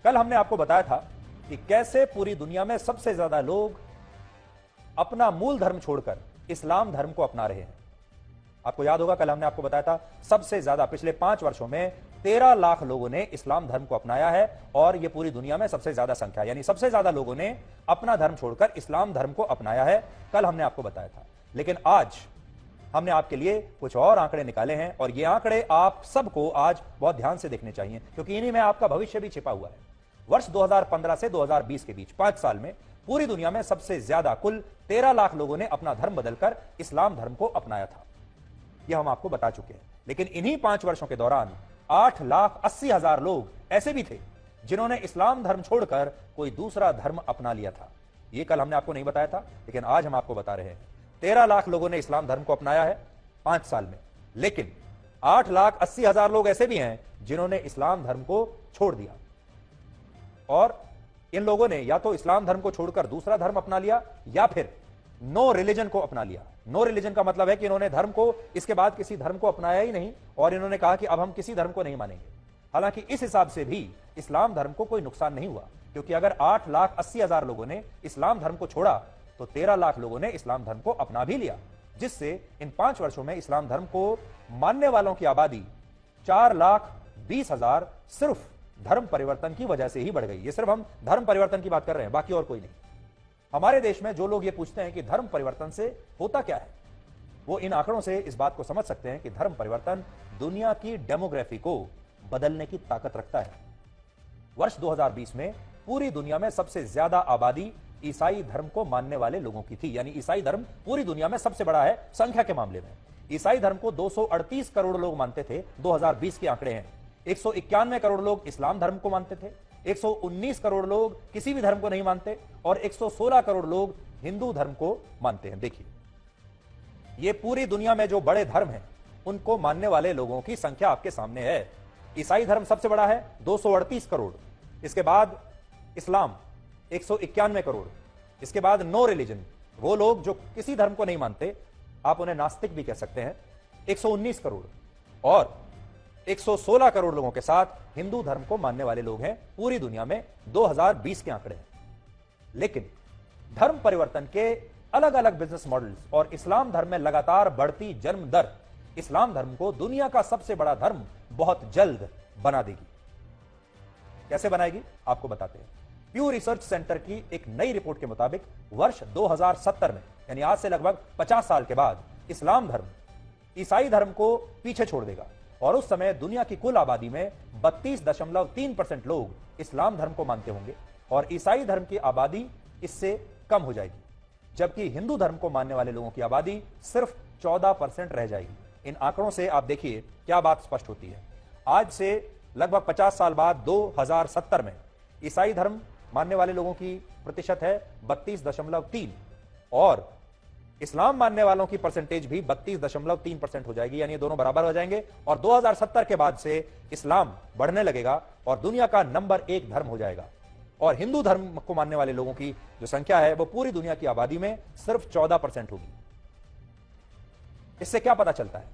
कल हमने आपको बताया था कि कैसे पूरी दुनिया में सबसे ज्यादा लोग अपना मूल धर्म छोड़कर इस्लाम धर्म को अपना रहे हैं। आपको याद होगा कल हमने आपको बताया था सबसे ज्यादा पिछले 5 वर्षों में 13 लाख लोगों ने इस्लाम धर्म को अपनाया है और यह पूरी दुनिया में सबसे ज्यादा संख्या, यानी सबसे ज्यादा लोगों ने अपना धर्म छोड़कर इस्लाम धर्म को अपनाया है। कल हमने आपको बताया था, लेकिन आज हमने आपके लिए कुछ और आंकड़े निकाले हैं और ये आंकड़े आप सबको आज बहुत ध्यान से देखने चाहिए, क्योंकि इन्हीं में आपका भविष्य भी छिपा हुआ है। वर्ष 2015 से 2020 के बीच 5 साल में पूरी दुनिया में सबसे ज्यादा कुल 13 लाख लोगों ने अपना धर्म बदलकर इस्लाम धर्म को अपनाया था। यह हम आपको बता चुके हैं। लेकिन इन्हीं 5 वर्षों के दौरान 8,80,000 लोग ऐसे भी थे जिन्होंने इस्लाम धर्म छोड़कर कोई दूसरा धर्म अपना लिया था। यह कल हमने आपको नहीं बताया था, लेकिन आज हम आपको बता रहे हैं। 13 लाख लोगों ने इस्लाम धर्म को अपनाया है 5 साल में, लेकिन 8,80,000 लोग ऐसे भी हैं जिन्होंने इस्लाम धर्म को छोड़ दिया। और इन लोगों ने या तो इस्लाम धर्म को छोड़कर दूसरा धर्म अपना लिया या फिर नो रिलीजन को अपना लिया। नो रिलीजन का मतलब है कि इन्होंने धर्म को इसके बाद किसी धर्म को अपनाया ही नहीं और इन्होंने कहा कि अब हम किसी धर्म को नहीं मानेंगे। हालांकि इस हिसाब से भी इस्लाम धर्म को कोई नुकसान नहीं हुआ, क्योंकि अगर 8,80,000 लोगों ने इस्लाम धर्म को छोड़ा तो 13 लाख लोगों ने इस्लाम धर्म को अपना भी लिया, जिससे इन 5 वर्षों में इस्लाम धर्म को मानने वालों की आबादी 4,20,000 सिर्फ धर्म परिवर्तन की वजह से ही बढ़ गई। ये सिर्फ हम धर्म परिवर्तन की बात कर रहे हैं, बाकी और कोई नहीं। हमारे देश में जो लोग ये पूछते हैं कि धर्म परिवर्तन से होता क्या है, वो इन आंकड़ों से इस बात को समझ सकते हैं कि धर्म परिवर्तन दुनिया की डेमोग्राफी को बदलने की ताकत रखता है। वर्ष 2020 में पूरी दुनिया में सबसे ज्यादा आबादी ईसाई धर्म को मानने वाले लोगों की थी, यानी ईसाई धर्म पूरी दुनिया में सबसे बड़ा है संख्या के मामले में। ईसाई धर्म को 238 करोड़ लोग मानते थे, 2020 के आंकड़े हैं। 191 करोड़ लोग इस्लाम धर्म को मानते थे, 119 करोड़ लोग किसी भी धर्म को नहीं मानते और 116 करोड़ लोग हिंदू धर्म को मानते हैं। देखिए, ये पूरी दुनिया में जो बड़े धर्म हैं उनको मानने वाले लोगों की संख्या आपके सामने है। ईसाई धर्म सबसे बड़ा है 238 करोड़, इसके बाद इस्लाम 191 करोड़, इसके बाद नो रिलीजन, वो लोग जो किसी धर्म को नहीं मानते, आप उन्हें नास्तिक भी कह सकते हैं, 119 करोड़, और 116 करोड़ लोगों के साथ हिंदू धर्म को मानने वाले लोग हैं पूरी दुनिया में। 2020 के आंकड़े हैं। लेकिन धर्म परिवर्तन के अलग अलग बिजनेस मॉडल्स और इस्लाम धर्म में लगातार बढ़ती जन्म दर इस्लाम धर्म को दुनिया का सबसे बड़ा धर्म बहुत जल्द बना देगी। कैसे बनाएगी, आपको बताते हैं। प्यू रिसर्च सेंटर की एक नई रिपोर्ट के मुताबिक वर्ष 2070 में, यानी आज से लगभग 50 साल के बाद, इस्लाम धर्म ईसाई धर्म को पीछे छोड़ देगा और उस समय दुनिया की कुल आबादी में 32.3% लोग इस्लाम धर्म को मानते होंगे और ईसाई धर्म की आबादी इससे कम हो जाएगी, जबकि हिंदू धर्म को मानने वाले लोगों की आबादी सिर्फ 14% रह जाएगी। इन आंकड़ों से आप देखिए क्या बात स्पष्ट होती है। आज से लगभग 50 साल बाद 2070 में ईसाई धर्म मानने वाले लोगों की प्रतिशत है 32.3 और इस्लाम मानने वालों की परसेंटेज भी 32.3% हो जाएगी, यानी दोनों बराबर हो जाएंगे। और 2070 के बाद से इस्लाम बढ़ने लगेगा और दुनिया का नंबर 1 धर्म हो जाएगा और हिंदू धर्म को मानने वाले लोगों की जो संख्या है वो पूरी दुनिया की आबादी में सिर्फ 14% होगी। इससे क्या पता चलता है?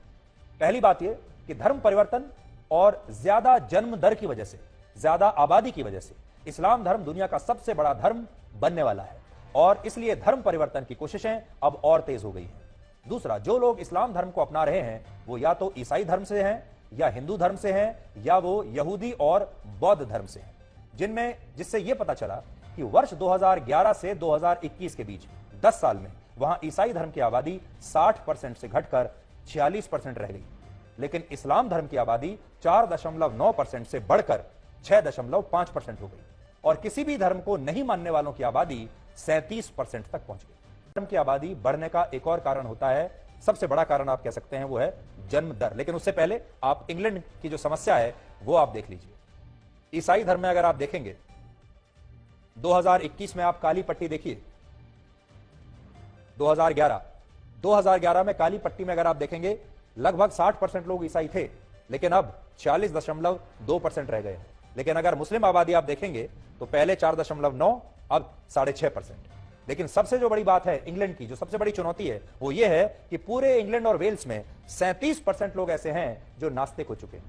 पहली बात यह कि धर्म परिवर्तन और ज्यादा जन्म दर की वजह से, ज्यादा आबादी की वजह से इस्लाम धर्म दुनिया का सबसे बड़ा धर्म बनने वाला है और इसलिए धर्म परिवर्तन की कोशिशें अब और तेज हो गई हैं। दूसरा, जो लोग इस्लाम धर्म को अपना रहे हैं वो या तो ईसाई धर्म से हैं या हिंदू धर्म से हैं या वो यहूदी और बौद्ध धर्म से हैं, जिससे यह पता चला कि वर्ष 2011 से 2021 के बीच 10 साल में वहां ईसाई धर्म की आबादी 60% से घटकर 46% रह गई, लेकिन इस्लाम धर्म की आबादी 4.9% से बढ़कर 6.5% हो गई और किसी भी धर्म को नहीं मानने वालों की आबादी 37% तक पहुंच गई। धर्म की आबादी बढ़ने का एक और कारण होता है, सबसे बड़ा कारण आप कह सकते हैं, वो है जन्म दर। लेकिन उससे पहले आप इंग्लैंड की जो समस्या है वो आप देख लीजिए। ईसाई धर्म में अगर आप देखेंगे 2021 में आप काली पट्टी देखिए, 2011 में काली पट्टी में अगर आप देखेंगे लगभग 60% लोग ईसाई थे, लेकिन अब 46.2% रह गए हैं। लेकिन अगर मुस्लिम आबादी आप देखेंगे तो पहले 4.9, अब 6.5%। लेकिन सबसे जो बड़ी बात है इंग्लैंड की, जो सबसे बड़ी चुनौती है वो ये है कि पूरे इंग्लैंड और वेल्स में 37% लोग ऐसे हैं जो नास्तिक हो चुके हैं।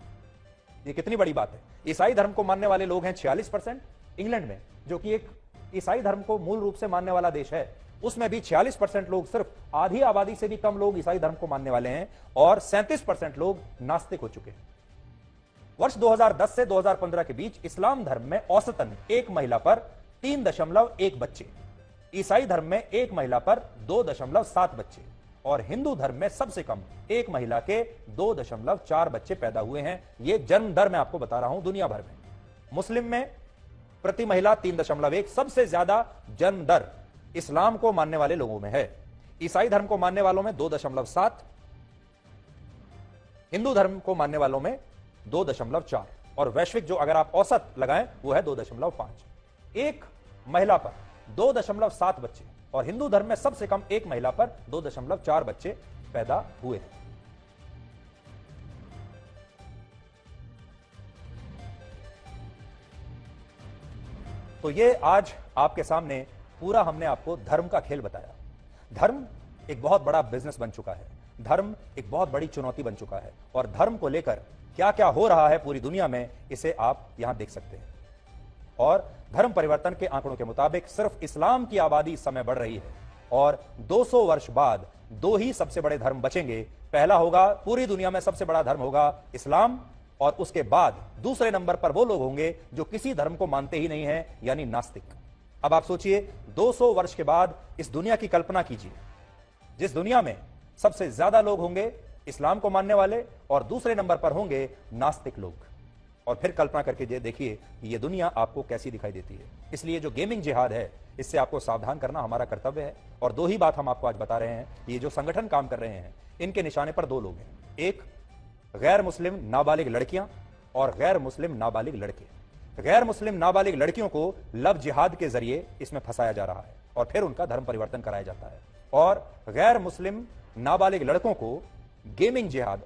ये कितनी बड़ी बात है। ईसाई धर्म को मानने वाले लोग हैं 46%, इंग्लैंड में, जो कि एक ईसाई धर्म को मूल रूप से मानने वाला देश है, उसमें भी 46% लोग, सिर्फ आधी आबादी से भी कम लोग ईसाई धर्म को मानने वाले हैं और 37% लोग नास्तिक हो चुके हैं। वर्ष 2010 से 2015 के बीच इस्लाम धर्म में औसतन एक महिला पर 3.1 बच्चे, ईसाई धर्म में एक महिला पर 2.7 बच्चे और हिंदू धर्म में सबसे कम एक महिला के 2.4 बच्चे पैदा हुए हैं। यह जन्म दर मैं आपको बता रहा हूं दुनिया भर में। मुस्लिम में प्रति महिला 3.1, सबसे ज्यादा जन्म दर इस्लाम को मानने वाले लोगों में है। ईसाई धर्म को मानने वालों में 2.7, हिंदू धर्म को मानने वालों में 2.4 और वैश्विक जो अगर आप औसत लगाएं वो है 2.5। एक महिला पर 2.7 बच्चे और हिंदू धर्म में सबसे कम एक महिला पर 2.4 बच्चे पैदा हुए हैं। तो ये आज आपके सामने पूरा हमने आपको धर्म का खेल बताया। धर्म एक बहुत बड़ा बिजनेस बन चुका है, धर्म एक बहुत बड़ी चुनौती बन चुका है और धर्म को लेकर क्या क्या हो रहा है पूरी दुनिया में, इसे आप यहां देख सकते हैं। और धर्म परिवर्तन के आंकड़ों के मुताबिक सिर्फ इस्लाम की आबादी इस समय बढ़ रही है और 200 वर्ष बाद दो ही सबसे बड़े धर्म बचेंगे। पहला होगा, पूरी दुनिया में सबसे बड़ा धर्म होगा इस्लाम और उसके बाद दूसरे नंबर पर वो लोग होंगे जो किसी धर्म को मानते ही नहीं है, यानी नास्तिक। अब आप सोचिए 200 वर्ष के बाद इस दुनिया की कल्पना कीजिए जिस दुनिया में सबसे ज्यादा लोग होंगे इस्लाम को मानने वाले और दूसरे नंबर पर होंगे नास्तिक लोग। और फिर कल्पना करके देखिए कि यह दुनिया आपको कैसी दिखाई देती है। इसलिए जो गेमिंग जिहाद है, इससे आपको सावधान करना हमारा कर्तव्य है। और दो ही बात हम आपको आज बता रहे हैं, ये जो संगठन काम कर रहे हैं इनके निशाने पर दो लोग हैं, एक गैर मुस्लिम नाबालिग लड़कियां और गैर मुस्लिम नाबालिग लड़के। गैर मुस्लिम नाबालिग लड़कियों को लव जिहाद के जरिए इसमें फंसाया जा रहा है और फिर उनका धर्म परिवर्तन कराया जाता है, और गैर मुस्लिम नाबालिग लड़कों को गेमिंग जिहाद,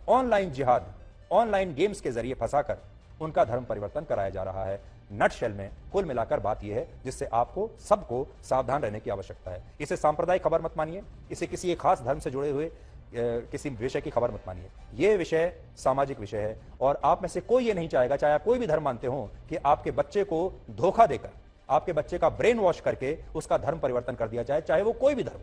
ऑनलाइन गेम्स के जरिए फंसाकर उनका धर्म परिवर्तन कराया जा रहा है। नटशेल में कुल मिलाकर बात यह है जिससे आपको सबको सावधान रहने की आवश्यकता है। इसे सांप्रदायिक खबर मत मानिए, इसे किसी एक खास धर्म से जुड़े हुए किसी विषय की खबर मत मानिए। यह विषय सामाजिक विषय है और आप में से कोई ये नहीं चाहेगा, चाहे आप कोई भी धर्म मानते हो, कि आपके बच्चे को धोखा देकर, आपके बच्चे का ब्रेन वॉश करके उसका धर्म परिवर्तन कर दिया जाए, चाहे वो कोई भी धर्म।